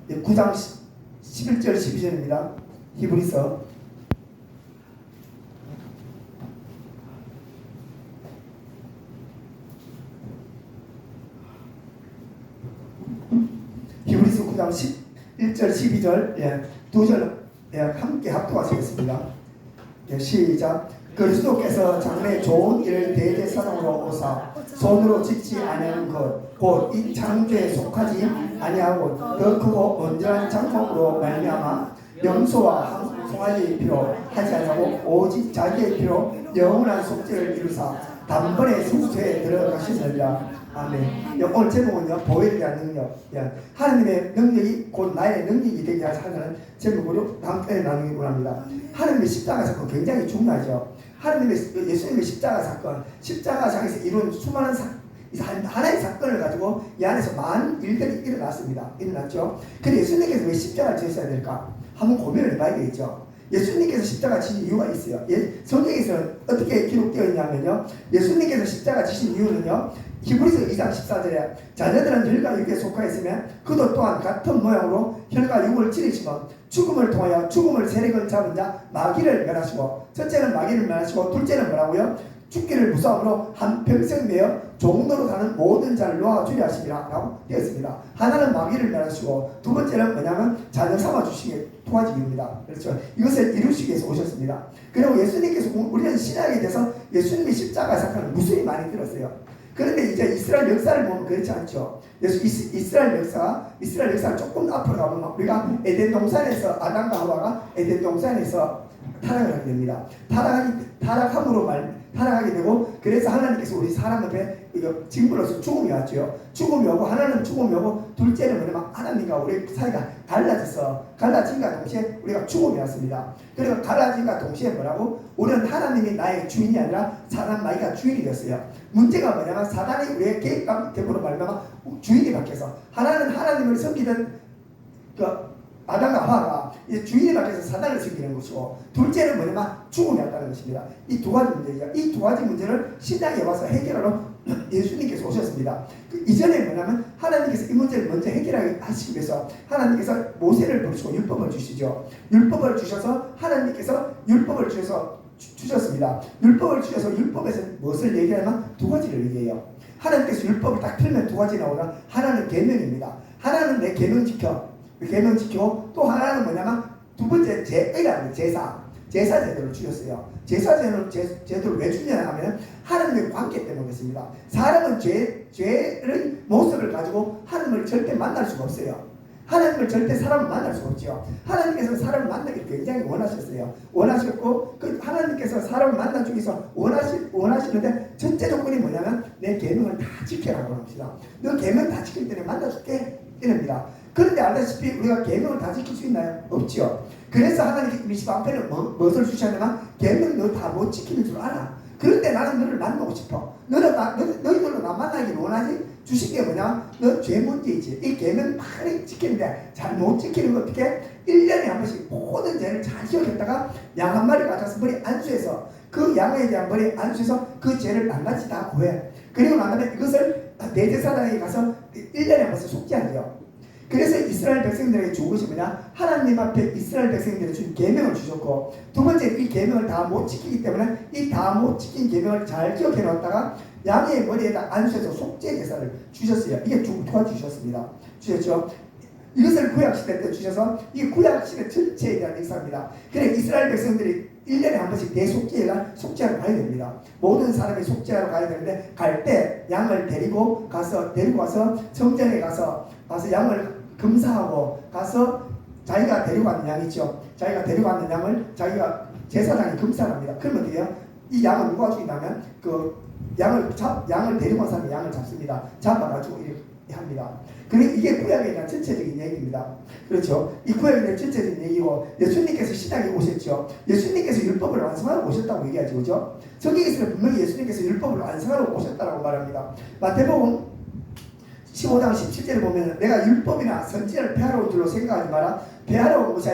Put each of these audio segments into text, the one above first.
9장 11절 12절입니다. 히브리서 히브리서 9장 11절 12절 두 절 함께 합독하시겠습니다. 시작. 그리스도께서 장래 좋은 일을 대제사장으로 오사 손으로 짓지 아니하는 것 곧 이 창조에 속하지 아니하고 더 크고 온전한 장막으로 말미암아 염소와 송아지의 피로 하지 아니하고 오직 자기의 피로 영원한 속죄를 이루사 단번에 성소에 들어가시느니라. 아멘. 오늘 제목은요, 보혈에 대한 능력. 하나님의 능력이 곧 나의 능력이 되게 하는 제목으로 다음 편에 나누기 원합니다. 하나님의 십자가 사건 굉장히 중요하죠. 예수님의 십자가 사건, 십자가상에서 이룬 수많은 하나의 사건을 가지고 이 안에서 많은 일들이 일어났죠. 근데 예수님께서 왜 십자가를 지으셔야 될까? 한번 고민을 해봐야 되겠죠. 예수님께서 십자가 지신 이유가 있어요. 성경에서는 어떻게 기록되어 있냐면요, 예수님께서 십자가 지신 이유는요, 히브리서 2장 14절에 자녀들은 혈과 육에 속하 있으면 그도 또한 같은 모양으로 혈과 육을 찌르시고 죽음을 통하여 죽음을 세력을 잡은 자 마귀를 멸하시고, 첫째는 마귀를 멸하시고 둘째는 뭐라고요? 죽기를 무서움으로 한평생 내어 종로로 사는 모든 자를 놓아주려 하시리라 라고 되어 있습니다. 하나는 마귀를 멸하시고 두 번째는 뭐냐면 자녀 삼아주시기에 도와주기입니다. 그렇죠. 이것을 이루시기 위해서 오셨습니다. 그리고 예수님께서 우리는 신약에 대해서 예수님의 십자가 사건을 무수히 많이 들었어요. 그런데 이제 이스라엘 역사를 보면 그렇지 않죠. 이스라엘 역사를 조금 앞으로 가보면 우리가 에덴 동산에서 아담과 하와가 에덴 동산에서 타락을 하게 됩니다. 타락하게 되고, 그래서 하나님께서 우리 사람 앞에 징벌로서 죽음이 왔죠. 죽음이 오고, 하나는 죽음이 오고, 둘째는 뭐냐면 하나님과 우리 사이가 갈라진과 동시에 우리가 죽음이 왔습니다. 그리고 갈라진과 동시에 뭐라고? 우리는 하나님이 나의 주인이 아니라 사단 마귀가 주인이 됐어요. 문제가 뭐냐면 사단이 우리의 계획과 대보로 말미암아 주인이 바뀌어서, 하나는 하나님을 섬기던 아담과 하와가 이제 주인이 바뀌어서 사단을 섬기는 것이고, 둘째는 뭐냐면 죽음이 왔다는 것입니다. 이 두 가지 문제죠. 이 두 가지 문제를 신약에 와서 해결하러 예수님께서 오셨습니다. 이전에 뭐냐면 하나님께서 이 문제를 먼저 해결하시기 위해서 하나님께서 모세를 부르시고 율법을 주시죠. 율법을 주셔서 하나님께서 율법을 주셨습니다. 율법을 주셔서 율법에서 무엇을 얘기하면 두 가지를 얘기해요. 하나님께서 율법을 딱 틀면 두 가지 나오나, 하나는 계명입니다. 하나는 내 계명 지키고, 또 하나는 뭐냐면 두 번째 제사 제도를 주셨어요. 제사 제도를 왜 주냐 하면 하나님의 관계 때문에 그렇습니다. 사람은 죄의 모습을 가지고 하나님을 절대 만날 수가 없어요. 하나님을 절대 사람을 만날 수가 없죠. 하나님께서 사람을 만나기 굉장히 원하셨어요. 원하셨고, 그 하나님께서 사람을 만나주기 위해서 원하시는데 첫째 조건이 뭐냐면 내 계명을 다 지켜라고 합니다. 너 계명 다 지킬 때는 만나줄게 이럽니다. 그런데 알다시피 우리가 계명을 다 지킬 수 있나요? 없죠. 그래서 하나님께서 20앞에는 무엇을 주셨냐면 계명 너 다 못 지키는 줄 알아. 그런데 나는 너를 만나고 싶어. 너희들로 나 만나길 원하지? 주신 게 뭐냐? 너 죄 문제 있지. 이 계명 많이 지키는데 잘 못 지키는 거 어떻게? 1년에 한 번씩 모든 죄를 잘 기억했다가 양 한 마리 가져서 머리 안수해서, 그 양에 대한 머리 안수해서 그 죄를 낱낱이 다 고해. 그리고 난 다음에 이것을 대제사장에 가서 1년에 한 번씩 속죄하죠. 그래서 이스라엘 백성들에게 준 것이 뭐냐? 하나님 앞에 이스라엘 백성들에게 준 계명을 주셨고, 두 번째 이 계명을 다 못 지키기 때문에 이 다 못 지킨 계명을 잘 기억해 놓았다가 양의 머리에다 안수해서 속죄 제사를 주셨어요. 이게 도와주셨습니다. 주셨죠. 이것을 구약시대 때 주셔서 이 구약시대 전체에 대한 역사입니다. 그래 이스라엘 백성들이 1년에 한 번씩 속죄하러 가야 됩니다. 모든 사람이 속죄하러 가야 되는데, 갈 때 양을 데리고 가서 성전에 가서 양을 금사하고 가서 자기가 데리고 가는 양 있죠. 자기가 데리고 가는 양을 자기가 제사장이 금사합니다. 그러면 어떻게 해요? 이 양을 누가 죽이냐면 양을 데리고 간 사람이 양을 잡습니다. 잡아가지고 이렇게 합니다. 그리고 이게 구약에 대한 전체적인 얘기입니다. 그렇죠? 이 구약에 대한 전체적인 얘기고, 예수님께서 신약에 오셨죠. 예수님께서 율법을 완성하러 오셨다고 얘기하죠. 그죠? 성경에서는 분명히 예수님께서 율법을 완성하러 오셨다고 말합니다. 마태복음 15장 17절에 보면 내가 율법이나 선지자를 폐하러 온 줄로 생각하지 마라. 폐하러 온 것이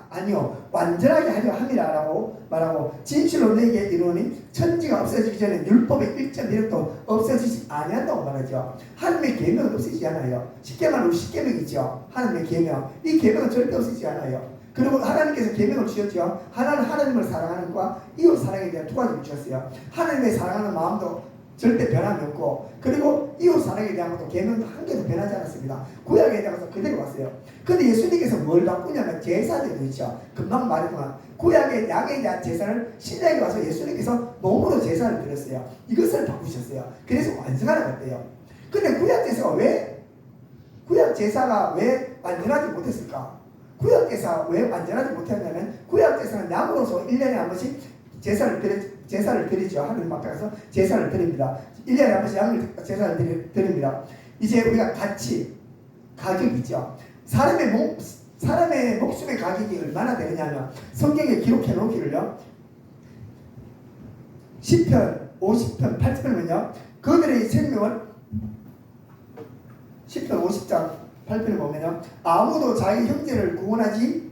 아니요 완전하게 하려 함이라라고 말하고 진실로 내게 이르노니 천지가 없어지기 전에 율법의 1.1도 없어지지 아니한다고 말하죠. 하나님의 계명은 없어지지 않아요. 쉽게 말하면 10계명이죠. 하나님의 계명. 이 계명은 절대 없어지지 않아요. 그리고 하나님께서 계명을 주셨죠. 하나는 하나님을 사랑하는 것과 이웃 사랑에 대한 두 가지를 주셨어요. 하나님의 사랑하는 마음도 절대 변함이 없고, 그리고 이웃 사랑에 대한 것도 계명도 한 개도 변하지 않았습니다. 구약에 대해서 그대로 왔어요. 근데 예수님께서 뭘 바꾸냐면 제사제도 있죠. 금방 말했지만 구약의 양에 대한 제사를 신약에 와서 예수님께서 몸으로 제사를 드렸어요. 이것을 바꾸셨어요. 그래서 완성하라고 했대요. 근데 구약 제사가 왜 완전하지 못했을까? 구약 제사가 왜 완전하지 못했냐면 구약 제사는 양으로서 1년에 한 번씩 제사를 드리죠. 하나님 앞에 가서 제사를 드립니다. 1년에 한 번씩 제사를 드립니다. 이제 우리가 가격이 있죠. 사람의 목숨의 가격이 얼마나 되느냐면 성경에 기록해 놓기를요. 10편, 50편, 80편은요. 그들의 생명을 10편 50장 8편을 보면요. 아무도 자기 형제를 구원하지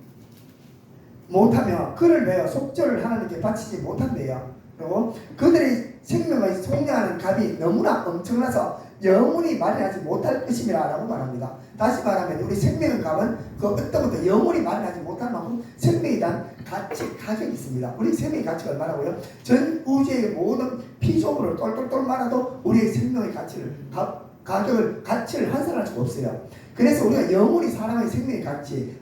못하며 그를 위하여 속죄를 하나님께 바치지 못한대요. 그리고 그들의 생명의 속량하는 값이 너무나 엄청나서 영원히 마련하지 못할 것임이라 라고 말합니다. 다시 말하면 우리 생명의 값은 그 어떤 것도 영원히 마련하지 못할 만큼 생명에 대한 가격이 있습니다. 우리 생명의 가치가 얼마라고요? 전 우주의 모든 피조물을 똘똘똘 말아도 우리의 생명의 가치를 환산할 수가 없어요. 그래서 우리가 영원히 사람의 생명의 가치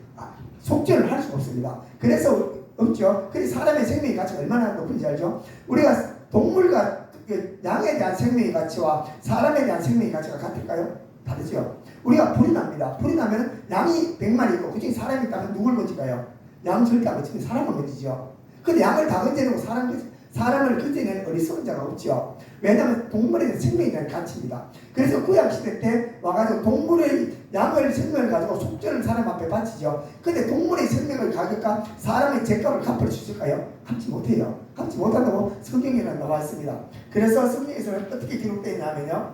속죄를 할 수가 없습니다. 그래서 없죠. 그래서 사람의 생명의 가치가 얼마나 높은지 알죠? 우리가 동물과 양에 대한 생명의 가치와 사람에 대한 생명의 가치가 같을까요? 다르죠. 우리가 불이 납니다. 불이 나면 양이 100마리 있고 그중에 사람이 있다면 누굴 건질까요? 양 절대 안 건지면 사람을 건지죠. 근데 양을 다 건져내고 사람을 건져내는 어리석은 자가 없죠. 왜냐하면 동물에 대한 생명에 대한 가치입니다. 그래서 구약시대 때 와가지고 양을 생명을 가지고 속죄를 사람 앞에 바치죠. 근데 동물의 생명을 가격과 사람의 죄값을 갚을 수 있을까요? 갚지 못해요. 갚지 못한다고 성경에는 나와 있습니다. 그래서 성경에서는 어떻게 기록되어 있냐면요.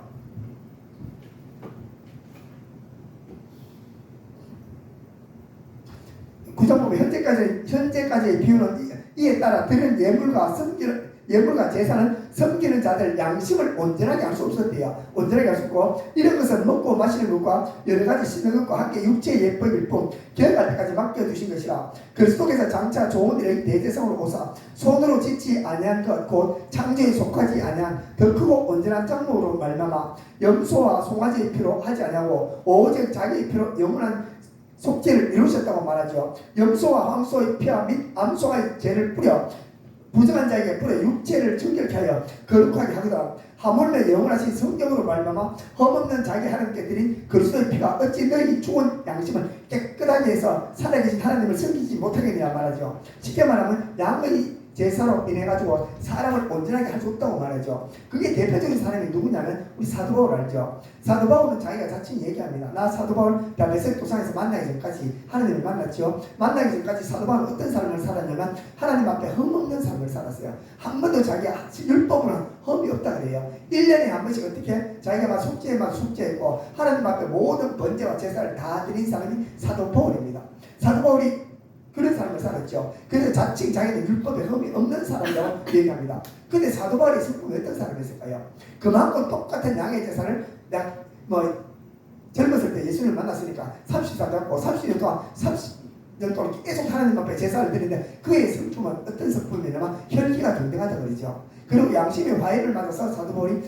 구장 보면 현재까지의 비유는 이에 따라 들은 예물과 제사는 섬기는 자들 양심을 온전하게 할 수 없었대요. 온전하게 할 수 없고 이런 것은 먹고 마시는 것과 여러 가지 씻는 것과 함께 육체의 예법일 뿐 결할 때까지 맡겨두신 것이라. 그리스도께서 장차 좋은 일의 대제사장으로 오사 손으로 짓지 아니한 것 곧 창조에 속하지 아니한 더 크고 온전한 장목으로 말미암아 염소와 송아지의 피로 하지 아니하고 오직 자기의 피로 영원한 속죄를 이루셨다고 말하죠. 염소와 황소의 피와 및 암소의 죄를 뿌려 부정한 자에게 뿌려 육체를 정결케 하여 거룩하게 하거든. 하물며 영원하신 성경으로 말미암아 흠없는 자기 하나님께 드린 그리스도의 피가 어찌 너희 죽은 양심을 깨끗하게 해서 살아계신 하나님을 섬기지 못하게 되냐 말하죠. 쉽게 말하면 양의 제사로 인해 가지고 사람을 온전하게 할 수 없다고 말하죠. 그게 대표적인 사람이 누구냐면 우리 사도 바울 알죠. 사도 바울은 자기가 자칭 얘기합니다. 나 사도 바울 다메섹 도상에서 만나기 전까지 하나님을 만났죠. 만나기 전까지 사도 바울은 어떤 삶을 살았냐면 하나님 앞에 흠없는 삶을 살았어요. 한 번도 자기가 율법으로는 흠이 없다 그래요. 1년에 한 번씩 어떻게 자기가 막 속죄했고 하나님 앞에 모든 번제와 제사를 다 드린 사람이 사도 바울입니다. 사도 바울이 그런 삶을 살았죠. 그래서 자칭 자기는 율법에 흠이 없는 사람이라고 얘기합니다. 근데 사도 바울의 성품이 어떤 사람이었을까요? 그만큼 똑같은 양의 제사를 젊었을 때 예수님을 만났으니까 30살 잡고 30년 동안 계속 하나님 앞에 제사를 드리는데 그의 성품은 어떤 성품이냐면 혈기가 경등하다 그러죠. 그리고 양심의 화해를 받아서 사도 바울이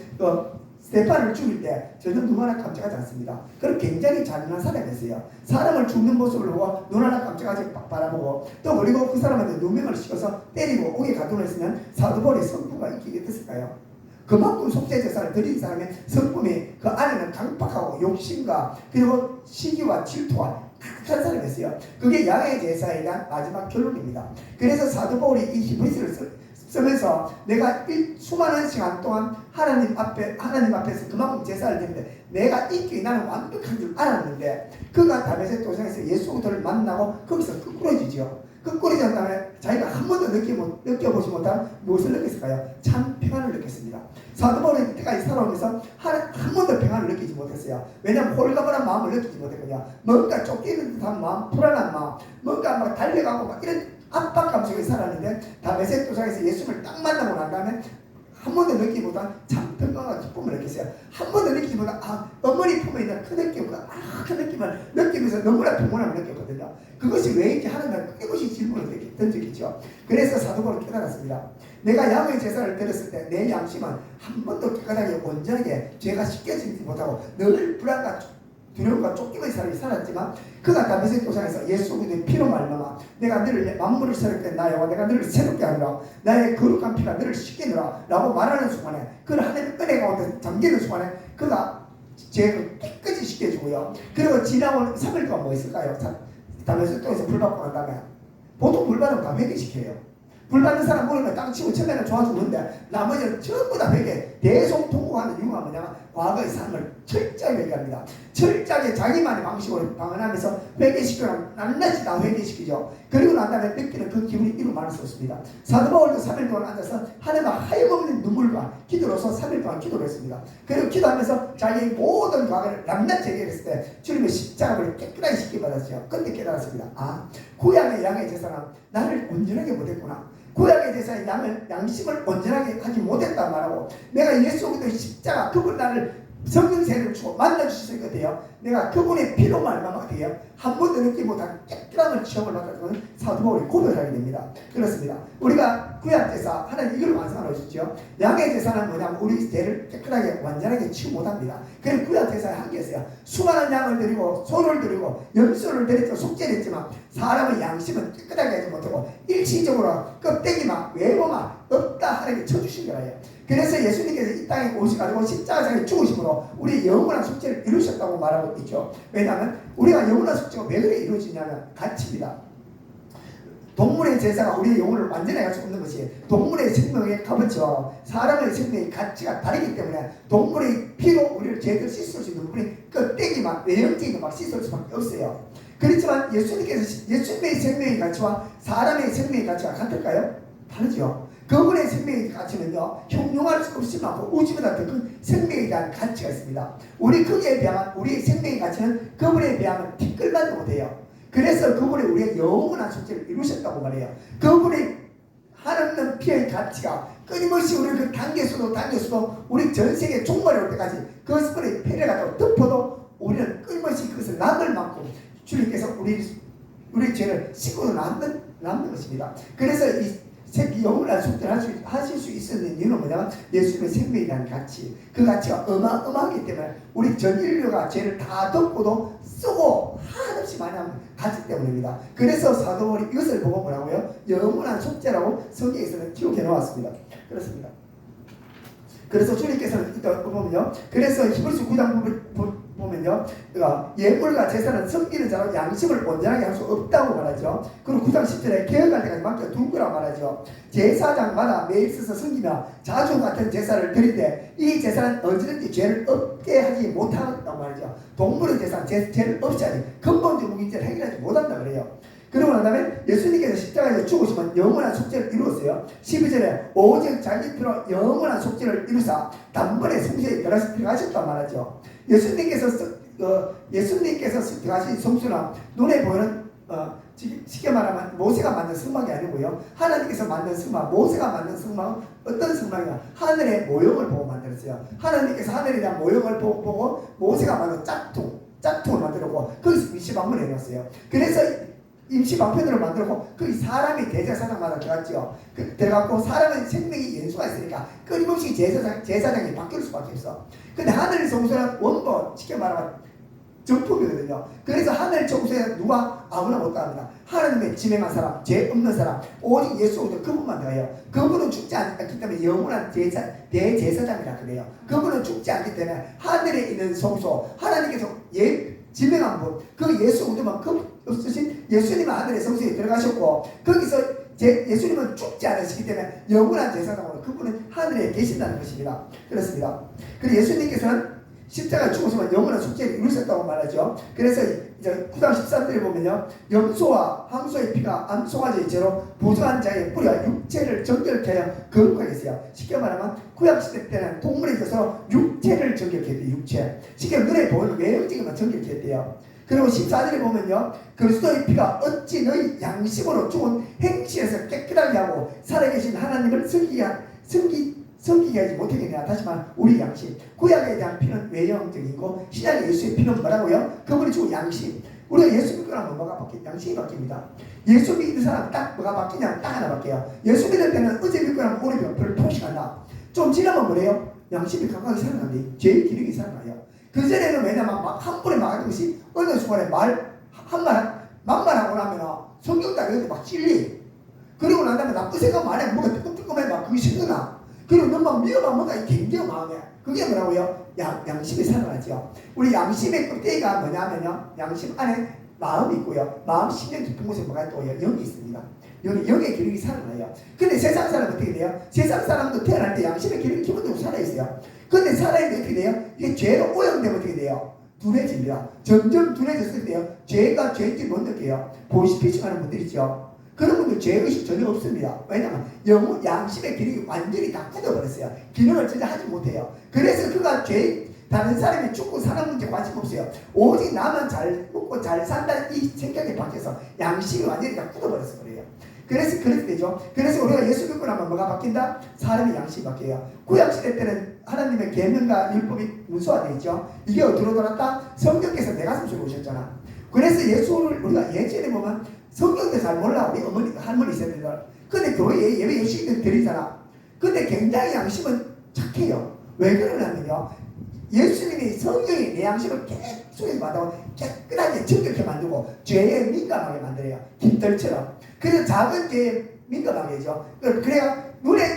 스테판을 죽일 때 전혀 눈 하나 깜짝하지 않습니다. 그럼 굉장히 잔인한 사람이었어요. 사람을 죽는 모습을 보고 눈 하나 깜짝하지 바라보고 또 그리고 그 사람한테 누명을 씌워서 때리고 옥에 가두어 있으면 사도 바울의 성품과 인기가 어땠을까요? 그만큼 속죄제사를 드린 사람의 성품이 그 안에는 강박하고 욕심과 그리고 시기와 질투와 가득한 사람이었어요. 그게 양의 제사에 대한 마지막 결론입니다. 그래서 사도 바울이 이 히브리서를 쓰면서 내가 수많은 시간 동안 하나님 앞에서 그만큼 제사를 드리는데 내가 인격이 나는 완벽한 줄 알았는데 그가 다메섹 도상에서 예수 그리스도를 만나고 거기서 끄꾸러지죠. 끝거리지 다음에 자기가 한 번도 느껴보지 못한 무엇을 느꼈을까요? 참 평안을 느꼈습니다. 사도 바울이 이때까지 살아오면서 한 번도 평안을 느끼지 못했어요. 왜냐하면 홀가분한 마음을 느끼지 못했거든요. 뭔가 쫓기는 듯한 마음, 불안한 마음, 뭔가 막 달려가고 막 이런 압박감 속에 살았는데 다메섹 도상에서 예수님을 딱 만나고 난 다음에 한 번도 느끼지 못한 참 평강과 기쁨을 느꼈어요. 한 번도 느끼지 못한 어머니 품에 있는 그 느낌, 그 느낌을 느끼면서 너무나 평온함을 느꼈거든요. 그것이 왜인지 하나님은 끊임없이 질문을 던지겠죠. 그래서 사도 바울은 깨달았습니다. 내가 양의 제사를 드렸을 때 내 양심은 한 번도 깨끗하게 온전하게 죄가 씻겨지지 못하고 늘 불안과 두려움과 쫓김의 삶이 살았지만 그가 다메섹 도상에서 예수 그리스도의 피로 말미암아 내가 너를 만물을 새롭게 나여와 내가 너를 새롭게 하노라 나의 거룩한 피가 너를 씻기노라 라고 말하는 순간에 그 하나님의 은혜 가운데 잠기는 순간에 그가 죄를 깨끗이 씻겨주고요. 그리고 지나온 3일 동안 뭐 있을까요? 다메섹 도에서 불 받고 난 다음에 보통 불 받으면 다 회개시켜요. 불 받는 사람 보이면 땅 치고 처음에는 좋아 죽는데 나머지는 전부 다 회개, 대성통곡하는 이유가 뭐냐면 과거의 삶을 철저히 회개합니다. 철저하게 자기만의 방식으로 방언하면서 회개시키면 낱낱이 다 회개시키죠. 그리고 난 다음에 느끼는 그 기분이 이루 말할 수 없습니다. 사도 바울도 3일 동안 앉아서 하나님과 하염없는 눈물과 기도로서 3일 동안 기도를 했습니다. 그리고 기도하면서 자기의 모든 과거를 낱낱이 해결했을 때 주님의 십자가를 깨끗하게 씻겨받았죠. 그때 깨달았습니다. 아, 구약의 양의 제사는 나를 온전하게 못했구나. 구약의 제사의 양심을 온전하게 하지 못했단 말하고 내가 예수 그리스도의 십자가 그분 나를 성령세를 주고 만나주실 것이에요. 내가 그분의 피로 말미암아 돼요. 한 번도 느끼지 못한 깨끗함을 취업을 받았던 사도 바울이 고백하게 됩니다. 그렇습니다. 우리가 구약 제사 하나님 이걸 완성하러 오셨죠. 양의 제사는 뭐냐면 우리 죄를 깨끗하게 완전하게 치유 못합니다. 그래서 구약 제사의 한계였어요. 수많은 양을 드리고 소를 드리고 염소를 드렸죠. 속죄를 했지만 사람의 양심은 깨끗하게 하지 못하고 일시적으로 껍데기만 외모만 없다 하나님께 쳐주신 거예요. 그래서 예수님께서 이 땅에 오셔가지고 십자가상에 죽으심으로 우리의 영원한 속죄를 이루셨다고 말하고 있죠. 왜냐하면 우리가 영원한 속죄가 왜 그래 이루어지냐면 가치입니다. 동물의 제사가 우리의 영혼을 완전히 할 수 없는 것이 동물의 생명의 값어치와 사람의 생명의 가치가 다르기 때문에 동물의 피로 우리를 제대로 씻을 수 있는 부분이 껍데기만 외형적인 막 씻을 수밖에 없어요. 그렇지만 예수님의 생명의 가치와 사람의 생명의 가치가 같을까요? 다르죠. 그분의 생명의 가치는요, 형용할 수 없이 많고 우주보다 더 큰 생명에 대한 가치가 있습니다. 우리 거기에 비하면 우리의 생명의 가치는 그분에 비하면 티끌만도 못해요. 그래서 그분이 우리의 영원한 속죄를 이루셨다고 말해요. 그분의 하나님 피의 가치가 끊임없이 우리를 그 당겨서도 우리 전 세계 종말에 올 때까지 그분의 피를 갖다가 덮어도 우리는 끊임없이 그것을 남을 만큼 주님께서 우리 죄를 씻고 남는 것입니다. 그래서 이 영원한 속죄를 하실 수 있었는 이유는 뭐냐면 예수님의 생명에 대한 가치, 그 가치가 어마어마하기 때문에 우리 전 인류가 죄를 다 덮고도 쓰고 한없이 많이 하는 가치 때문입니다. 그래서 사도 바울이 이것을 보고 뭐라고요? 영원한 속죄라고 성경에서는 기록해 놓았습니다. 그렇습니다. 그래서 주님께서는 이따 보면요. 그래서 히브리서 9장 보면요. 예물과 제사는 섬기는 자로 양심을 온전하게 할 수 없다고 말하죠. 그리고 9장 10절에 개혁할 때까지 맡겨둘 거라고 말하죠. 제사장마다 매일 써서 섬기며 자주 같은 제사를 드릴 때 이 제사는 언제든지 죄를 없게 하지 못한다고 말이죠. 동물의 제사는 죄를 없이 하지 근본적 문제를 해결하지 못한다 그래요. 그러고 난 다음에 예수님께서 십자가에서 죽으시면 영원한 속죄를 이루었어요. 12절에 오직 자기 피로 영원한 속죄를 이루사 단번에 성소에 들어가셨단 말하죠. 예수님께서 들어가신 성소는 눈에 보이는 쉽게 말하면 모세가 만든 성막이 아니고요. 하나님께서 만든 성막, 모세가 만든 성막은 어떤 성막이냐? 하늘의 모형을 보고 만들었어요. 하나님께서 하늘에 대한 모형을 보고 모세가 만든 짝퉁을 만들었고 거기서 임시방문을 해놨어요. 그래서 임시방편으로 만들고 그 사람이 대제사장마다 들어갔죠. 들어갔고 사람의 생명이 연수가 있으니까 끊임없이 제사장이 바뀔 수밖에 없어. 근데 하늘 성소는 원본 쉽게 말하면 정품이거든요. 그래서 하늘 정수에 누가 아무나 못 들어갑니다. 하나님의 지명한 사람, 죄 없는 사람, 오직 예수 그리스도 그분만 들어가요. 그분은 죽지 않기 때문에 영원한 대제사장이라 그래요. 그분은 죽지 않기 때문에 하늘에 있는 성소, 하나님께서 지명한 분, 그 예수 그리스도만 없으신 예수님은 하늘의 성소에 들어가셨고 거기서 예수님은 죽지 않으시기 때문에 영원한 제사장으로 그분은 하늘에 계신다는 것입니다. 그렇습니다. 그리고 예수님께서는 십자가에 죽으시면 영원한 속죄를 이루셨다고 말하죠. 그래서 이제 9장 13절에 보면요, 염소와 황소의 피가 암송아지의 죄로 부정한 자의 뿌리와 육체를 정결케 하여 거룩하게 했어요. 쉽게 말하면 구약시대 때는 동물에 있어서 육체를 정결케 했대요. 육체. 쉽게 눈에 보이는 외형적인만 정결케 했대요. 그리고 14절에 보면요, 그리스도의 피가 어찌 너희 양심으로 죽은 행실에서 깨끗하게 하고 살아계신 하나님을 섬기게 하지 못하겠냐. 다시 말하면 우리 양심. 구약에 대한 피는 외형적이고 신약의 예수의 피는 뭐라고요? 그분이 주고 양심. 우리가 예수 믿고 나면 뭐가 바뀌? 양심이 바뀝니다. 예수 믿는 사람 딱 뭐가 바뀌냐면 딱 하나 바뀌어요. 예수 믿을 때는 어제 믿고 나면 오늘 별을 통식한다. 좀 지나면 뭐래요? 양심이 강하게 살아난대. 죄의 기력이 살아나요. 그전에는 왜냐면 막 한 번에 막하는 것이 어느 순간에 만말하고 나면 성경 딱 여기 막 찔리. 그리고 난 다음에 나쁜 생각 많이 해. 뭐가 뜨끔뜨끔해 막 그게 싫구나. 그리고 너무 막 미워만 뭔가 굉장히 마음에. 그게 뭐라고요? 양심이 살아나죠. 우리 양심의 껍데기가 뭐냐면요, 양심 안에 마음이 있고요. 마음 심령 깊은 곳에 뭐가 있고요? 영이 있습니다. 영의 기력이 살아나요. 근데 세상 사람은 어떻게 돼요? 세상 사람도 태어날 때 양심의 기력이 기본적으로 살아있어요. 근데 살아있는데 어떻게 돼요? 이게 죄로 오염되면 어떻게 돼요? 둔해집니다. 점점 둔해졌을 때요, 죄가 죄인지 못 느껴요. 보시피싱하는 분들 있죠. 그런 분들 죄의식 전혀 없습니다. 왜냐하면 양심의 기능이 완전히 다 굳어버렸어요. 기능을 전혀 하지 못해요. 그래서 그가 다른 사람이 죽고 사는 문제 관심 없어요. 오직 나만 잘 먹고 잘 산다는 이 생각에 밖에서 양심이 완전히 다 굳어버렸어 그래요. 그래서 그렇게 되죠. 그래서 우리가 예수 믿고 나면 뭐가 바뀐다? 사람의 양심이 바뀌어요. 구약시대 때는 하나님의 계명과 율법이 문서화되어 있죠. 이게 어디로 돌았다? 성령께서 내 가슴 속에 오셨잖아. 그래서 예수를 우리가 예전에 보면 성경도 잘 몰라. 우리 할머니 있었는데. 근데 교회에 예배 열심히 드리잖아. 근데 굉장히 양심은 착해요. 왜 그러냐면요, 예수님이 성령이 내 양심을 계속해서 만들고 깨끗하게 정결케 만들고 죄에 민감하게 만들어요. 깃털처럼. 그래서 작은 죄에 민감하게 해죠. 그래야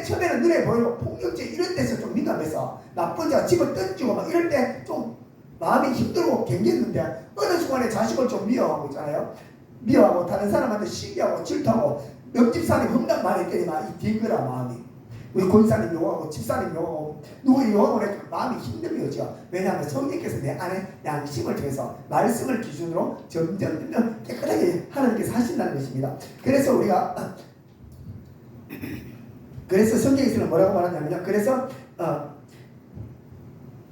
처음에는 눈에 보이고 폭력죄 이런 데서 좀 민감해서 나쁜 자가 집을 던지고 막 이럴 때 좀 마음이 힘들고 갱겼는데 어느 순간에 자식을 좀 미워하고 있잖아요. 미워하고 다른 사람한테 시기하고 질투하고 옆집 사람이 험담 많이 때리면 이 딩그라 마음이. 우리 권사님 욕하고 집사님 욕하고 누구 욕하고 그래 마음이 힘든 거죠. 왜냐하면 성령께서 내 안에 양심을 통해서 말씀을 기준으로 점점 깨끗하게 하나님께서 하신다는 것입니다. 그래서 우리가 그래서 성경에서는 뭐라고 말하냐면요, 그래서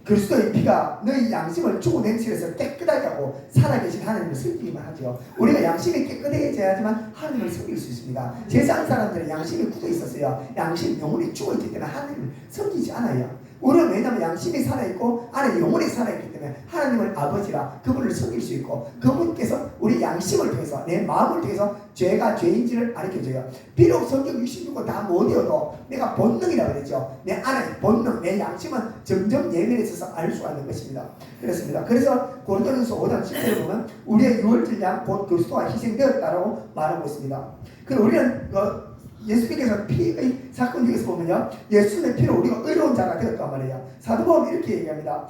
그리스도의 피가 너희 양심을 죽은 행실에서 깨끗하게 하고 살아계신 하나님을 섬기기만 하죠. 우리가 양심이 깨끗해져야지만 하나님을 섬길 수 있습니다. 세상 사람들은 양심이 굳어 있었어요. 양심, 영혼이 죽어있기 때문에 하나님을 섬기지 않아요. 우리는 왜냐하면 양심이 살아있고 안에 영혼이 살아있기 때문에 하나님을 아버지라 그분을 섬길 수 있고, 그분께서 우리 양심을 통해서 내 마음을 통해서 죄가 죄인지를 가르쳐줘요. 비록 성경 66권 다 못 외워도 내가 본능이라고 그랬죠. 내 안에 본능, 내 양심은 점점 예민해져서 알 수가 있는 것입니다. 그렇습니다. 그래서 고린도전서 5장 7절에 보면 우리의 유월절 양 곧 그리스도가 희생되었다라고 말하고 있습니다. 그리고 우리는 예수님께서 피의 사건 중에서 보면요, 예수님의 피로 우리가 의로운 자가 되었단 말이에요. 사도 바울은 이렇게 얘기합니다.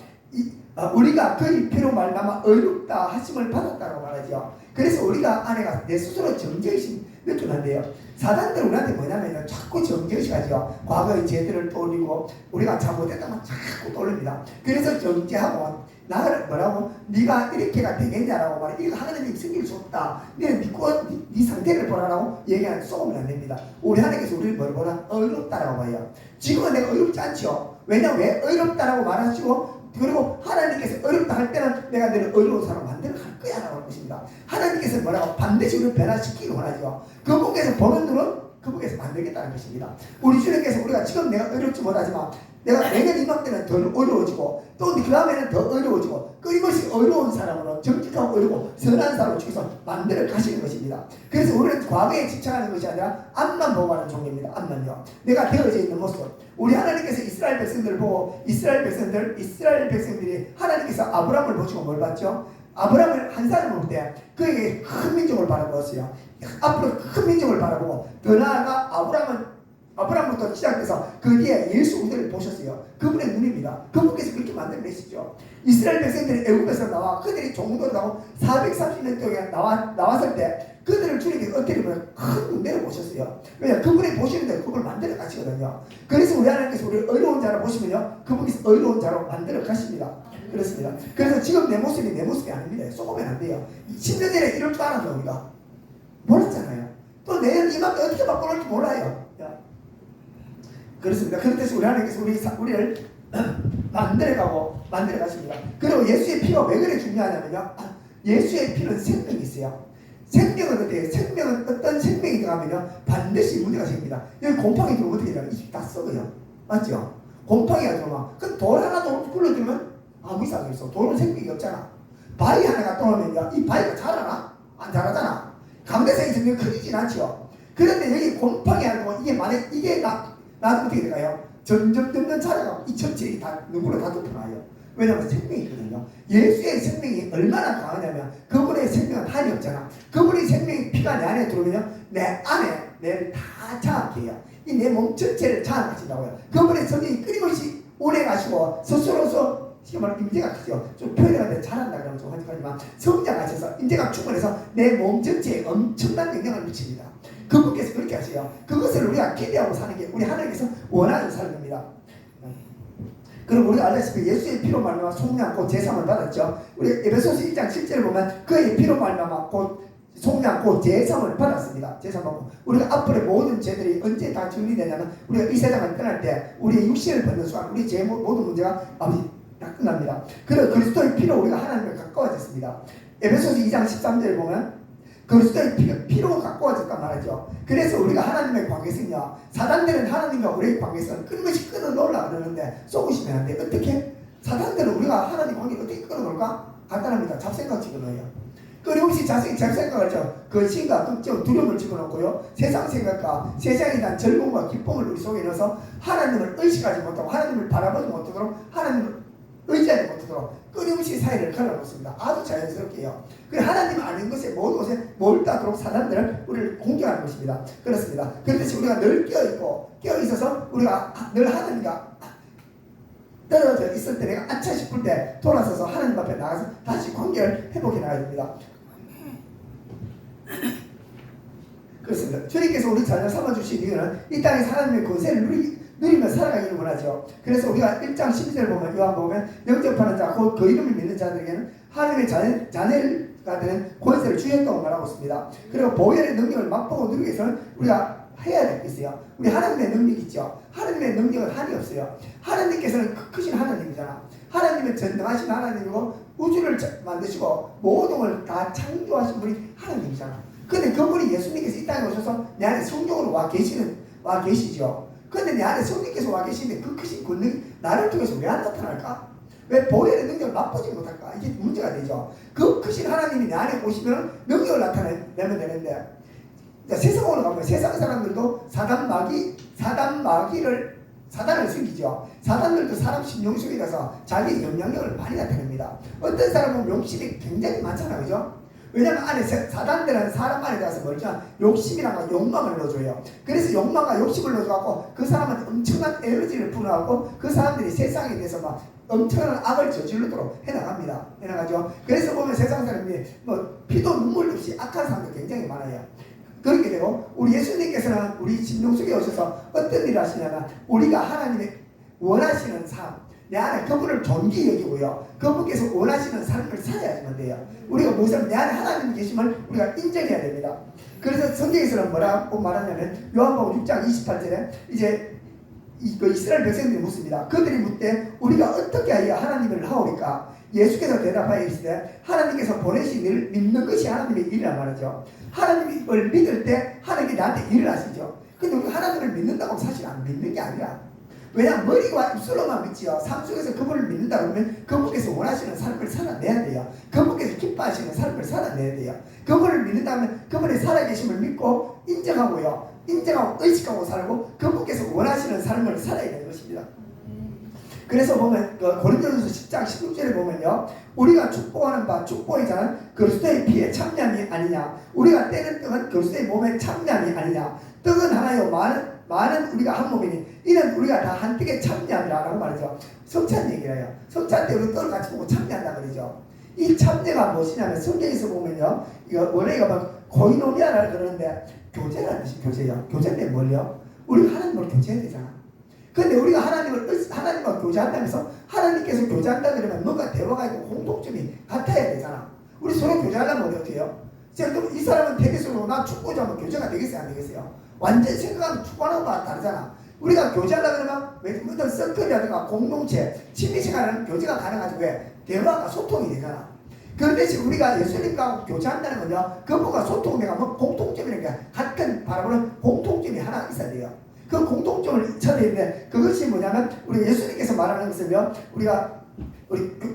우리가 그의 피로 말미암아 의롭다 하심을 받았다고 말하죠. 그래서 우리가 안에가 내 스스로 정죄의식 느끼는데요, 사단들 우리한테 뭐냐면 자꾸 정죄의식하죠. 과거의 죄들을 떠올리고 우리가 잘못했다면 자꾸 떠올립니다. 그래서 정죄하고 나를 뭐라고? 네가 이렇게가 되겠냐라고 말해. 이거 하나님이 섬길 수 없다. 너는 네 상태를 보라라고 얘기하는 쏘면 안 됩니다. 우리 하나님께서 우리를 뭘 보라? 의롭다라고 봐요. 지금은 내가 의롭지 않죠. 왜냐? 왜 의롭다라고 말하시고, 그리고 하나님께서 어렵다 할 때는 내가 너를 어려운 사람 만들어 갈 거야 라고 할 것입니다. 하나님께서 뭐라고? 반드시 우리를 변화시키기 원하죠. 그분께서 보는 눈은 그분께서 만들겠다는 것입니다. 우리 주님께서 우리가 지금 내가 어렵지 못하지만 내가 내년 이맘때는 더 어려워지고 또 그 다음에는 더 어려워지고 끊임없이 어려운 사람으로 정직하고 어렵고 선한 사람으로 주께서 만들어 가시는 것입니다. 그래서 우리는 과거에 집착하는 것이 아니라 앞만 보고 하는 종입니다. 앞만요. 내가 되어져 있는 모습. 우리 하나님께서 이스라엘 백성들을 보고 이스라엘 백성들이 하나님께서 아브라함을 보시고 뭘 봤죠? 아브라함을 한 사람을 볼 때 그에게 큰 민족을 바라보았어요. 앞으로 큰 민족을 바라보고 더 나아가 아브라함부터 시작해서 그 뒤에 예수 우대를 보셨어요. 그분의 눈입니다. 그분께서 그렇게 만들어내시죠. 이스라엘 백성들이 애국에서 나와 그들이 종도로 나오고 430년 동안 나왔을 때 그들을 주님께서 어떻게 보면 큰 눈대로 보셨어요. 왜냐? 그분이 보시는데 그걸 만들어 가시거든요. 그래서 우리 하나님께서 우리를 의로운 자로 보시면요, 그분께서 의로운 자로 만들어 가십니다. 그렇습니다. 그래서 지금 내 모습이 내 모습이 아닙니다. 쏘면 안 돼요. 10년 전에 이럴 줄 알았죠. 우리가 몰랐잖아요. 또 내일 이맘때 어떻게 바꿔놓을지 몰라요. 그렇습니다. 그렇듯이 우리 하나님께서 우리를 만들어가십니다. 그리고 예수의 피가 왜 그래 중요하냐면요. 예수의 피는 생명이 있어요. 생명은 어때요? 생명은 어떤 생명이 들어가면요 반드시 문제가 생깁니다. 여기 곰팡이 들어오면 어떻게 돼요? 이 다 썩어요. 맞죠? 곰팡이가 들어오면 그 돌 하나 굴러들면 아무 이상이 없어. 돌은 생명이 없잖아. 바위 하나 갖다 놓으면요 이 바위가 자라나? 안 자라잖아. 강대상이 생명 크진 않죠. 그런데 여기 곰팡이 하나 이게 만약 이게 나도 어떻게 될까요? 점점 자라가 이 전체가 다 눈으로 다 덮어놔요. 왜냐하면 생명이 있거든요. 예수의 생명이 얼마나 강하냐면 그분의 생명은 한이 없잖아. 그분의 생명이 피가 내 안에 들어오면요 내 안에 내를 다 장악해요. 이 내 몸 전체를 장악하신다고요. 그분의 성령이 끊임없이 오래 가시고 스스로서 지금 말하면 임재가 크죠. 좀 표현하는데 잘한다 그러면 좀 하지만 성장하셔서 임재가 충만해서 내 몸 전체에 엄청난 영향을 미칩니다. 그분께서 그렇게 하세요. 그것을 우리가 기대하고 사는 게 우리 하나님께서 원하는 삶입니다. 그리고 우리가 알다시피 예수의 피로 말미암아 속량 곧 제사함을 받았죠. 우리 에베소서 1장 10절을 보면 그의 피로 말미암아 곧 속량 곧 제사함을 받았습니다. 제사 받고 우리가 앞으로의 모든 죄들이 언제 다 정리되냐면 우리가 이 세상을 떠날 때 우리의 육신을 벗는 순간 우리 죄 모든 문제가 다 끝납니다. 그리고 그리스도의 피로 우리가 하나님을 가까워졌습니다. 에베소서 2장 13절을 보면 그리스도의 피로 가까워졌단 말이죠. 그래서 우리가 하나님의 관계성이요. 사단들은 하나님과 우리의 관계성을 끊임없이 끊어놓으려고 그러는데 쏘시면 안 돼. 어떻게? 사단들은 우리가 하나님 관계를 어떻게 끊어놓을까? 간단합니다. 잡생각 집어넣어요. 끊임없이 잡생각을 죠. 근심과 걱정, 두려움을 집어넣고요. 세상 생각과 세상에 대한 즐거움과 기쁨을 우리 속에 넣어서 하나님을 의식하지 못하고 하나님을 바라보지 못하도록 하나님을 의지하지 못하도록 끊임없이 사이를 걸어놓습니다. 아주 자연스럽게요. 그래 하나님 아닌 것에 모든 것에 몰두하도록 사람들은 우리를 공격하는 것입니다. 그렇습니다. 그렇듯이 우리가 늘 깨어있어서 우리가 늘 하나님과 떨어져 있을 때 내가 아차 싶을 때 돌아서서 하나님 앞에 나가서 다시 관계를 회복해 나가야 됩니다. 그렇습니다. 주님께서 우리 자녀를 삼아주신 이유는 이 땅에서 하나님의 권세를 누리며 살아가기를 원하죠. 그래서 우리가 1장 12절 보면 요한 보면 영접하는 자 곧 그 이름을 믿는 자들에게는 하나님의 자녀가 되는 권세를 주셨다고 말하고 있습니다. 그리고 보혈의 능력을 맛보고 누리기 위해서는 우리가 해야 될 게 있어요. 우리 하나님의 능력이 있죠. 하나님의 능력은 한이 없어요. 하나님께서는 크신 하나님이잖아. 하나님은 전능하신 하나님이고 우주를 만드시고 모든 걸 다 창조하신 분이 하나님이잖아. 근데 그분이 예수님께서 이 땅에 오셔서 내 안에 성령으로 와 계시죠. 근데 내 안에 성령께서 와 계시는데 그 크신 권능이 나를 통해서 왜 안 나타날까? 왜 보혈의 능력을 맛보지 못할까? 이게 문제가 되죠. 그 크신 하나님이 내 안에 오시면 능력을 나타내면 되는데 세상으로 가면 세상 사람들도 사단을 숨기죠. 사단들도 사람 심령 속이라서 자기 영향력을 많이 나타냅니다. 어떤 사람은 욕심이 굉장히 많잖아요. 그죠? 왜냐하면 안에 사단들은 사람 안에 들어가서 뭐죠? 욕심이랑 욕망을 넣어줘요. 그래서 욕망과 욕심을 넣어줘갖고 그 사람한테 엄청난 에너지를 불어넣고 그 사람들이 세상에 대해서 막 엄청난 악을 저지르도록 해나가죠. 그래서 보면 세상 사람들이 피도 눈물도 없이 악한 사람들 굉장히 많아요. 그렇게 되고 우리 예수님께서는 우리 심령 속에 오셔서 어떤 일을 하시냐면 우리가 하나님의 원하시는 삶 내 안에 그분을 존귀 여기고요. 그분께서 원하시는 삶을 살아야지만 돼요. 우리가 무슨 내 안에 하나님 계심을 우리가 인정해야 됩니다. 그래서 성경에서는 뭐라고 말하냐면 요한복음 6장 28절에 이제 이스라엘 백성들이 묻습니다. 그들이 묻되 우리가 어떻게 하여 하나님을 하오리까? 예수께서 대답하여 이르시되 하나님께서 보내신 일을 믿는 것이 하나님의 일이란 말이죠. 하나님을 믿을 때 하나님이 나한테 일을 하시죠. 근데 우리가 하나님을 믿는다고 사실 안 믿는 게 아니라 왜냐하면 머리와 입술로만 믿지요. 삶 속에서 그분을 믿는다 그러면 그분께서 원하시는 삶을 살아내야 돼요. 그분께서 기뻐하시는 삶을 살아내야 돼요. 그분을 믿는다면 그분의 살아계심을 믿고 인정하고 의식하고 살고 그분께서 원하시는 삶을 살아야 되는 것입니다. 그래서 보면 고린도전서 10장 16절에 보면요. 우리가 축복하는 바 축복의 자는 그리스도의 피에 참여함이 아니냐. 우리가 떼는 떡은 그리스도의 몸에 참여함이 아니냐. 떡은 하나요 많은 우리가 한 몸이니 이는 우리가 다 한 떡에 참여함이라 라고 말이죠. 성찬 얘기를 해요. 성찬 때 우리 떡을 같이 보고 참여한다 그러죠. 이 참여가 무엇이냐면 성경에서 보면요. 이거 원래 이거 막 고이노니아라고 그러는데 교제라는 뜻이 교제예요. 교제인데 뭘요? 우리 하나님으로 교제해야 되잖아. 근데 우리가 하나님과 교제한다면서 하나님께서 교제한다 그러면 뭔가 대화가 있고 공통점이 같아야 되잖아. 우리 서로 교제하려면 어떻게 해요? 이 사람은 테니스로 나 축구자 하면 교제가 되겠어요, 안 되겠어요? 완전 생각하면 축구하는 거랑 다르잖아. 우리가 교제하려고 그러면 어떤 서클이라든가 공동체, 취미생활은 교제가 가능하지. 왜? 대화가 소통이 되잖아. 그 대신 우리가 예수님과 교제한다는 건요, 그분과 소통내가 뭐 공통점이라는 게 같은 바라보는 공통점이 하나 있어야 돼요. 그 공통점을 찾아야 되는데, 그것이 뭐냐면 우리 예수님께서 말하는 것은요, 우리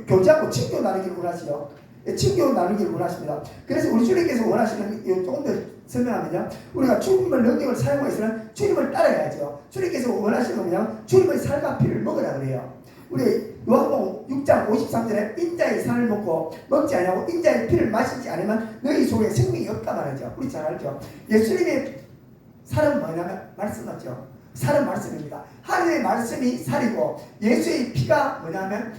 교제하고 친교 나누기를 원하시죠. 친교 나누기를 원하십니다. 그래서 우리 주님께서 원하시는 조금 더 설명하면요, 우리가 주님을 능력을 사용해서는 주님을 따라야죠. 주님께서 원하시는 거냐, 주님의 살과 피를 먹으라 그래요. 우리 요한복음 6장 53절에 인자의 살을 먹지 아니하고 인자의 피를 마시지 않으면 너희 속에 생명이 없다 말하죠. 우리 잘 알죠. 예수님의 살은 뭐냐면 말씀 맞죠. 살은 말씀입니다. 하나님의 말씀이 살이고 예수의 피가 뭐냐면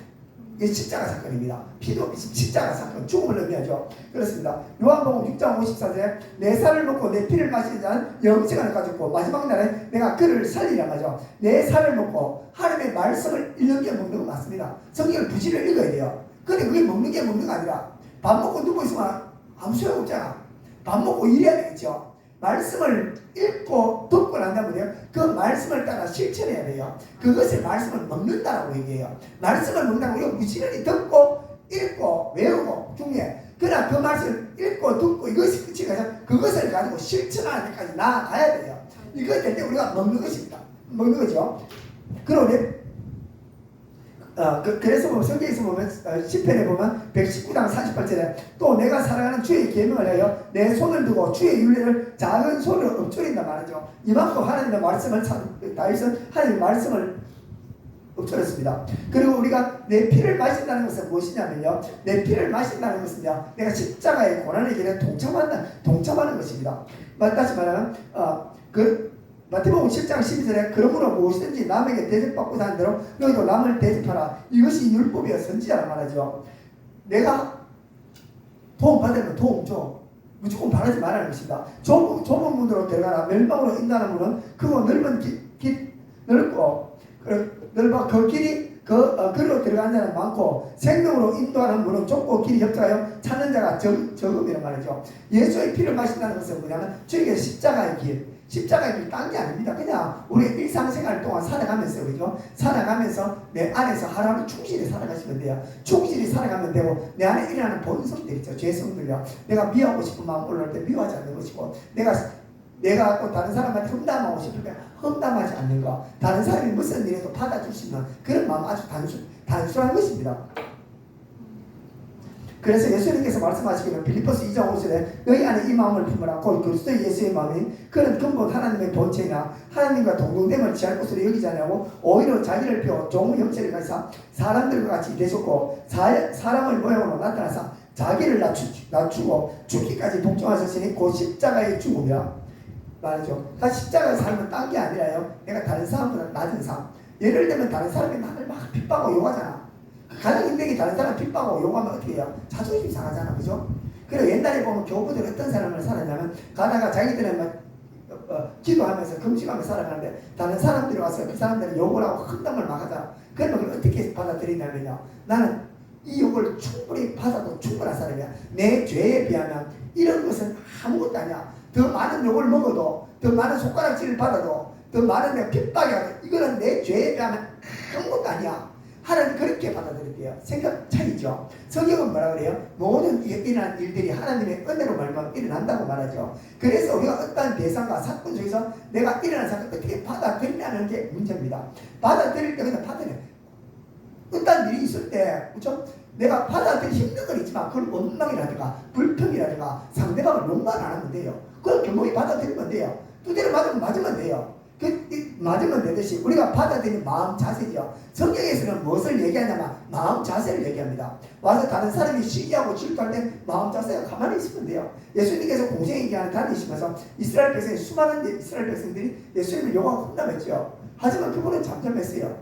십자가 사건입니다. 피도 십자가 사건, 죽음을 의미하죠. 그렇습니다. 요한복음 6장 54절에 내 살을 먹고 내 피를 마시는 자는 영생을 가졌고 마지막 날에 내가 그를 살리라 말이죠. 내 살을 먹고 하나님의 말씀을 읽는 게 먹는 거 맞습니다. 성경을 부지를 읽어야 돼요. 근데 그게 먹는 게 먹는 거 아니라 밥 먹고 누워 있으면 아무 소용 없잖아. 밥 먹고 일해야 되겠죠. 말씀을 읽고 듣고 난다면요, 그 말씀을 따라 실천해야 돼요. 그것을 말씀을 먹는다라고 얘기해요. 말씀을 먹는다고 우리가 무시를 듣고 읽고 외우고 중요해. 그러나 그 말씀을 읽고 듣고 이것이 끝이 가서 그것을 가지고 실천하는 데까지 나아가야 돼요. 이것 될 때 우리가 먹는 것입니다. 먹는 거죠. 그러면 그래서 보면 성경에서 보면 10편에 보면 119장 48절에 또 내가 살아가는 주의 계명을 하여 내 손을 두고 주의 율례를 작은 소리로 읊조린다 말이죠. 이만큼 하나님의 말씀을 다윗은 하나님의 말씀을 읊조렸습니다. 그리고 우리가 내 피를 마신다는 것은 무엇이냐면요, 내 피를 마신다는 것은요, 내가 십자가의 고난의 길에 동참하는 것입니다. 다시 말하면 마태복음 7장 12절에 그러므로 무엇이든지 남에게 대접받고 사는 대로 너희도 남을 대접하라. 이것이 율법이여 선지자란 말이죠. 내가 도움 받으면 도움 줘. 무조건 바라지 말라는 것입니다. 좁은 문으로 들어가라. 멸망으로 인도하는 문은 크고 넓은 넓고 넓어 그 길이 그리로 들어가는 자는 많고 생명으로 인도하는 문은 좁고 길이 협착하여 찾는 자가 적음이란 말이죠. 예수의 피를 마신다는 것은 뭐냐면 주님께서 십자가의 길, 십자가의 길 딴 게 아닙니다. 그냥 우리 일상생활 동안 살아가면서, 그죠? 살아가면서 내 안에서 하나님 충실히 살아가시면 돼요. 충실히 살아가면 되고, 내 안에 일어나는 본성들 있죠. 죄성들요. 내가 미워하고 싶은 마음 올라올 때 미워하지 않는 것이고, 내가 또 다른 사람한테 험담하고 싶을 때 험담하지 않는 것, 다른 사람이 무슨 일에도 받아줄 수 있는 그런 마음, 아주 단순한 것입니다. 그래서 예수님께서 말씀하시기는 빌립보서 2장 5절에 너희 안에 이 마음을 품으라. 곧 그리스도 예수의 마음이 그는 근본 하나님의 본체이나 하나님과 동등됨을 취할 것으로 여기지 않냐고 오히려 자기를 펴 종의 형체를 가지사 사람들과 같이 되셨고 사람의 모양으로 나타나서 자기를 낮추고 죽기까지 복종하셨으니 곧 십자가의 죽음이라 말이죠. 십자가의 삶은 딴 게 아니라요, 내가 다른 사람보다 낮은 삶. 예를 들면 다른 사람이 나를 막 핍박하고 욕하잖아. 가장 힘든 게 다른 사람 핍박하고 욕하면 어떻게 해요? 자존심 상하잖아, 그죠? 그리고 옛날에 보면 교부들 어떤 사람을 살았냐면 가다가 자기들은 막 기도하면서 금식하면서 살아가는데 다른 사람들이 와서 그 사람들은 욕을 하고 흑담을 막 하잖아. 그러면 그걸 어떻게 받아들이냐면요, 나는 이 욕을 충분히 받아도 충분한 사람이야. 내 죄에 비하면 이런 것은 아무것도 아니야. 더 많은 욕을 먹어도, 더 많은 손가락질을 받아도, 더 많은 내 핍박이 하도 이거는 내 죄에 비하면 아무것도 아니야. 하나님 그렇게 받아들일게요. 생각 차이죠. 성경은 뭐라 그래요? 모든 일어난 일들이 하나님의 은혜로 말미암아 일어난다고 말하죠. 그래서 우리가 어떤 대상과 사건 중에서 내가 일어난 사건을 어떻게 받아들이냐는 게 문제입니다. 받아들일 때 그냥 받아들여. 어떤 일이 있을 때, 그렇죠? 내가 받아들이기 힘든 건 있지만 그걸 원망이라든가 불평이라든가 상대방을 욕만 안 하면 돼요. 그걸 겸허히 받아들이면 돼요. 두대를 맞으면 돼요. 맞으면 되듯이 우리가 받아들이는 마음 자세죠. 성경에서는 무엇을 얘기하냐면 마음 자세를 얘기합니다. 와서 다른 사람이 시기하고 질투할 때 마음 자세가 가만히 있으면 돼요. 예수님께서 공생의 기간을 다니시면서 이스라엘 백성, 수많은 이스라엘 백성들이 예수님을 욕하고 험담했죠. 하지만 그분은 잠잠했어요.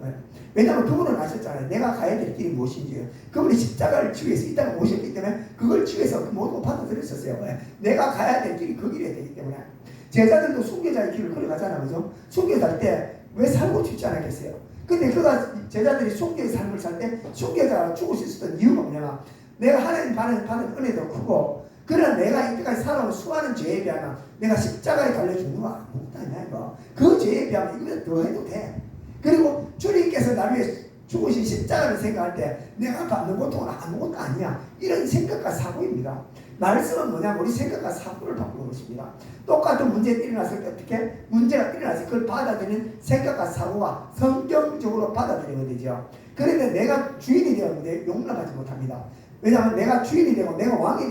왜냐하면 그분은 아셨잖아요. 내가 가야 될 길이 무엇인지. 그분이 십자가를 지기 위해서 이 땅에 오셨기 때문에 그걸 지기 위해서 모두 받아들였었어요. 내가 가야 될 길이 그 길이 되기 때문에. 제자들도 순교자의 길을 걸어가잖아, 그죠? 순교자 때 왜 살고 싶지 않았겠어요? 근데 그가 제자들이 순교의 삶을 살 때 순교자가 죽을 수 있었던 이유가 뭐냐면 내가 하나님 받은 은혜도 크고 그러나 내가 이때까지 살아온 수많은 죄에 비하면 내가 십자가에 달려 죽는 거 아무것도 아니야 이거. 그 죄에 비하면 이거 더 해도 돼. 그리고 주님께서 나를 위해 죽으신 십자가를 생각할 때 내가 받는 고통은 아무것도 아니야. 이런 생각과 사고입니다. 말씀은 뭐냐면 우리 생각과 사고를 바꾸는 것입니다. 똑같은 문제가 일어났을 때 어떻게 문제가 일어났을 때 그걸 받아들이는 생각과 사고가 성경적으로 받아들이면 되죠. 그런데 내가 주인이 되었는데 용납하지 못합니다. 왜냐하면 내가 주인이 되고 내가 왕이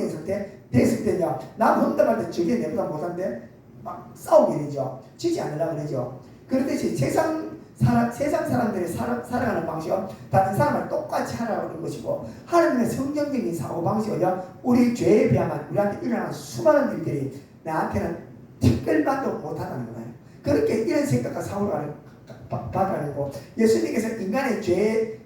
됐을 때냐 나 혼자 때 저게 내보다 못한데 막 싸우게 되죠. 지지 않으려고 그러죠. 그렇듯이 세상 사람들이 살아가는 방식은 다른 사람을 똑같이 하라고 하는 것이고 하나님의 성경적인 사고방식은요 우리 죄에 비하면 우리한테 일어나는 수많은 일들이 나한테는 특별만도 못하다는 거예요. 그렇게 이런 생각과 사고를 받아내고 예수님께서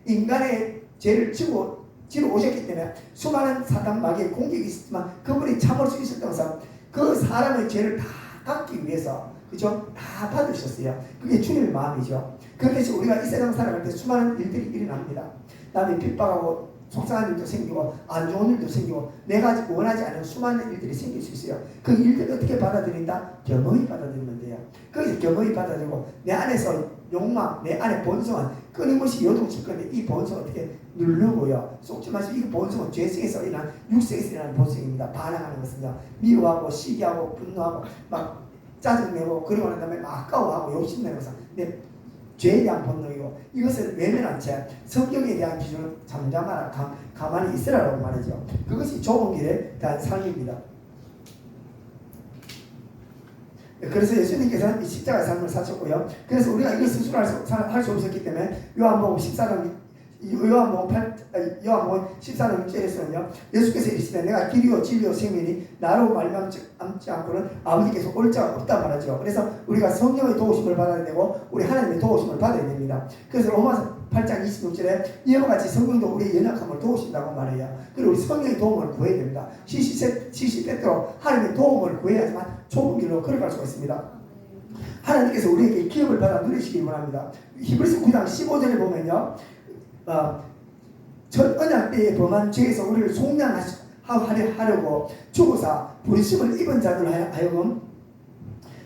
인간의 죄를 지고 오셨기 때문에 수많은 사단 마귀의 공격이 있었지만 그분이 참을 수 있었던 것은 그 사람의 죄를 다 갚기 위해서 그죠? 다 받으셨어요. 그게 주님의 마음이죠. 그렇듯이 우리가 이 세상 살아갈 때 수많은 일들이 일어납니다. 남이 핍박하고 속상한 일도 생기고 안 좋은 일도 생기고 내가 원하지 않은 수많은 일들이 생길 수 있어요. 그 일들을 어떻게 받아들인다? 겸허히 받아들이면 돼요. 거기서 겸허히 받아들이고 내 안에서 욕망, 내 안에 본성은 끊임없이 요동칠 건데 이 본성을 어떻게 누르고요. 속지 마시고 이 본성은 죄성에서 일어난 육색에서 일어나는 본성입니다. 반항하는 것은요. 미워하고 시기하고 분노하고 막 짜증내고 그리고 난 다음에 막 아까워하고 욕심내는 것은 내 죄에 대한 본능이고 이것을 외면한 채 성경에 대한 기준을 잠잠하라 가만히 있으라고 말하죠. 그것이 좁은 길에 대한 삶입니다. 그래서 예수님께서는 이 십자가의 삶을 사셨고요. 그래서 우리가 이걸 스스로 할 수 없었기 때문에 요한복음 14장 14장 6절에서는요 예수께서 이르시되 내가 길이요 진리요 생명이니 나로 말미암지 않고는 아버지께서 올 자가 없다 말하죠. 그래서 우리가 성령의 도우심을 받아야 되고 우리 하나님의 도우심을 받아야 됩니다. 그래서 로마서 8장 26절에 이와 같이 성령도 우리의 연약함을 도우신다고 말해요. 그리고 우리 성령의 도움을 구해야 됩니다. 시시때때로 하나님의 도움을 구해야지만 좁은 길로 걸어갈 수가 있습니다. 하나님께서 우리에게 기업을 받아 누리시길 원합니다. 히브리서 9장 15절에 보면요 첫 언약 때에 범한 죄에서 우리를 속량하려고 죽으사 부르심을 입은 자들 하여금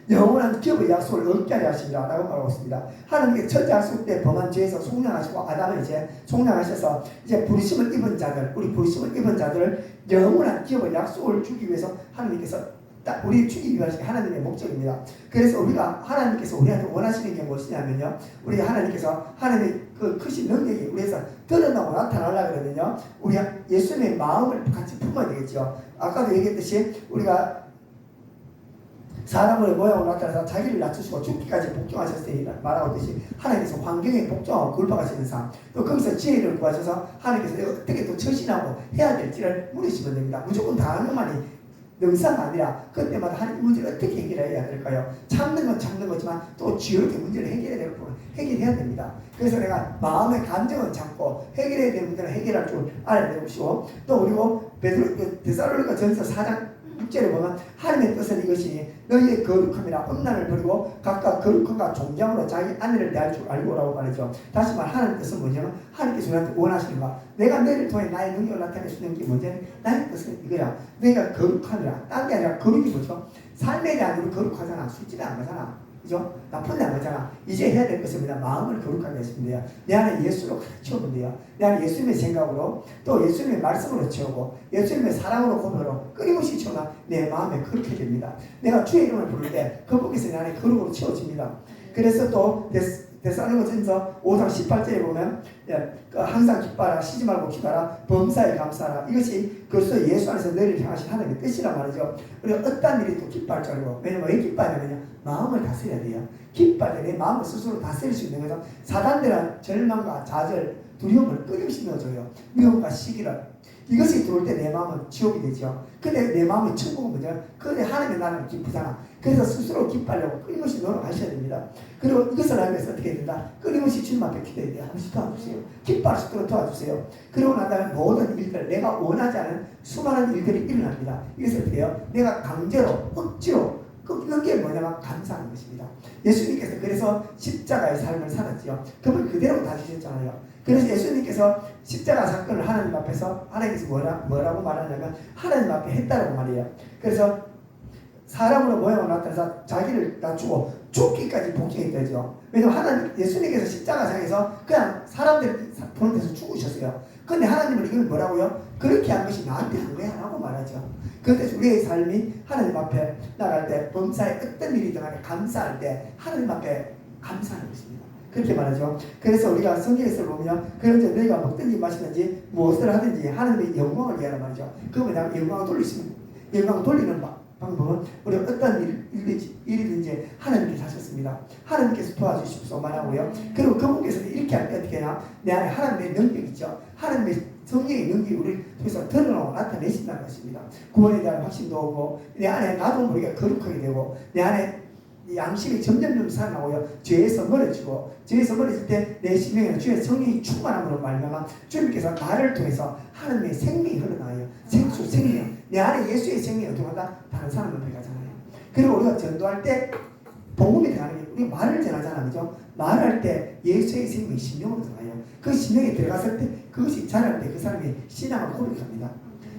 영원한 기업의 약속을 얻게 하려 하시리라 라고 말하고 있습니다. 하나님께 첫 약속 때 범한 죄에서 속량하시고 아담을 이제 속량하셔서 이제 부르심을 입은 자들 우리 부르심을 입은 자들을 영원한 기업의 약속을 주기 위해서 하나님께서 우리 주기 위한 하나님의 목적입니다. 그래서 하나님께서 우리한테 원하시는 게 무엇이냐면요. 우리 하나님께서 하나님의 그 크신 능력이 우리에서 드러나고 나타나려고 그러면요. 우리 예수님의 마음을 같이 품어야 되겠죠. 아까도 얘기했듯이 우리가 사람의 모양으로 나타나서 자기를 낮추시고 죽기까지 복종하셨으니 말하고 있듯이 하나님께서 환경에 복종하고 굴복하시는 삶 또 거기서 지혜를 구하셔서 하나님께서 어떻게 또 처신하고 해야 될지를 물으시면 됩니다. 무조건 당하는 것만이 능사가 아니라 그때마다 하나님 문제를 어떻게 해결해야 될까요? 참는 건 참는 거지만 또 지혜롭게 문제를 해결해야 될 부분 해결해야 됩니다. 그래서 내가 마음의 감정은 참고 해결해야 될 문제를 해결할 줄 알아야 되고 또 그리고 데살로니가 전서 4장 6절에 보면 하나님의 뜻은 이것이 너희의 거룩함이라 음란을 버리고 각각 거룩함과 존경으로 자기 아내를 대할 줄 알고라고 말이죠. 다시 말 하나님의 뜻은 뭐냐면 하나님께서 우리한테 원하시는 바 내가 너희를 통해 나의 능력을 나타낼 수 있는 게 뭐냐면 나의 뜻은 이거야. 너희가 거룩함이라 딴 게 아니라 거룩이 뭐죠? 삶에 대한 우리 거룩하잖아. 술집에 안 가잖아. 그죠? 나쁜 데 안 가잖아. 이제 해야 될 것입니다. 마음을 거룩하게 하시면 돼요. 내 안에 예수로 채우면 돼요. 내 안에 예수님의 생각으로 또 예수님의 말씀으로 채우고 예수님의 사랑으로 고백으로 끊임없이 채우면 내 마음에 그렇게 됩니다. 내가 주의 이름을 부를 때 거룩해서 내 안에 거룩으로 채워집니다. 그래서 또 데살로니가전서 5장 18절에 보면 항상 기뻐하라 쉬지 말고 기도하라 범사에 감사하라 이것이 그리스도 예수 안에서 너희를 향하신 하나님의 뜻이란 말이죠. 우리가 어떤 일이 또 기뻐할 줄 알고 왜냐면 왜 기뻐하냐면요 마음을 다스려야 돼요. 기뻐할 때 내 마음을 스스로 다스릴 수 있는 거죠. 사단들은 절망과 좌절 두려움을 끊임없이 넣어줘요. 미움과 시기를 이것이 들어올 때 내 마음은 지옥이 되죠. 근데 내 마음의 천국은 뭐냐? 근데 하나님의 나라는 기쁘잖아. 그래서 스스로 기뻐하려고 끊임없이 노력하셔야 됩니다. 그리고 이것을 하기 위해서 어떻게 해야 된다? 끊임없이 주님 앞에 기도해야 돼요. 한 번씩 도와주세요. 기뻐할 수 있도록 도와주세요. 그러고 난 다음에 모든 일들, 내가 원하지 않은 수많은 일들이 일어납니다. 이것을 어떻게 해요? 내가 강제로, 억지로, 그게 뭐냐면 감사하는 것입니다. 것입니다. 예수님께서 그래서 십자가의 삶을 살았지요. 그분 그대로 다지셨잖아요. 그래서 예수님께서 십자가 사건을 하나님 앞에서 하나님께서 뭐라고 말하냐면 하나님 앞에 했다라고 말해요. 그래서 사람으로 모양을 나타내서 자기를 낮추고 죽기까지 복종했다죠. 왜냐하면 하나님 예수님께서 십자가상에서 그냥 사람들 보는 데서 죽으셨어요. 근데 하나님은 이걸 뭐라고요? 그렇게 한 것이 나한테 한 거야 라고 말하죠. 그래서 우리의 삶이 하나님 앞에 나갈 때 범사에 어떤 일이든 간에 감사할 때 하나님 앞에 감사하는 것입니다. 그렇게 말하죠. 그래서 우리가 성경에서 보면 그런지 너희가 먹든지 마시든지 무엇을 하든지 하나님의 영광을 위하여 말이죠. 그러면 영광을 돌리시는 영광을 돌리는 방법은 우리가 어떤 일이든지 하나님께서 하셨습니다. 하나님께서 도와주십시오 말하고요. 그리고 그분께서는 이렇게 할 때 어떻게 하냐? 내 안에 하나님의 능력이 있죠. 하나님의 성령의 능력이 우리를 통해서 드러나고 나타내신다는 것입니다. 구원에 대한 확신도 오고 내 안에 나도 모르게 거룩하게 되고 내 안에 양심이 점점 살아나고요. 죄에서 멀어지고 죄에서 멀어질 때 내 심령에는 주의 성령이 충만함으로 말미암아 주님께서 나를 통해서 하나님의 생명이 흘러나와요. 생수 생명 내 안에 예수의 생명이 어떻게 한다? 다른 사람 앞에 가잖아요. 그리고 우리가 전도할 때 복음이 들어가는 게 우리 말을 전하잖아요. 그죠? 말할 때 예수의 생명이 심령으로 들어가요. 그 심령에 들어갔을 때 그것이 자랄 때 그 사람이 신앙을 고백합니다.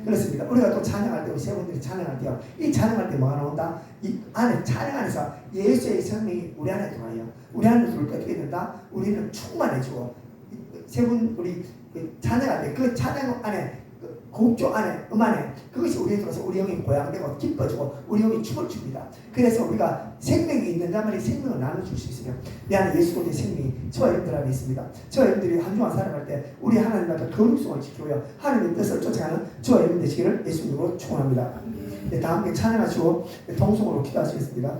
그렇습니다. 우리가 또 찬양할 때 우리 세 분들이 찬양할 때요. 이 찬양할 때 뭐가 나온다? 이 안에 찬양 안에서 예수의 생명이 우리 안에 들어와요. 우리 안에 들어올 때 어떻게 된다? 우리는 충만해지고 세 분 우리 찬양할 때 그 찬양 안에 곡조 안에 안에 그것이 우리에 들어서 우리 영이 고양되고 기뻐지고 우리 영이 춤을 춥니다. 그래서 우리가 생명이 있는 자만이 생명을 나눠줄 수 있으며 내 안에 예수 그리스도의 생명이 저와 여러분들 안에 있습니다. 저와 여러분들이 한 주간 살아갈 때 우리 하나님 앞에 거룩성을 지키고요. 하나님의 뜻을 쫓아가는 저와 여러분 되시기를 예수님으로 축원합니다. 다음 게 찬양하시고 동성으로 기도하시겠습니다.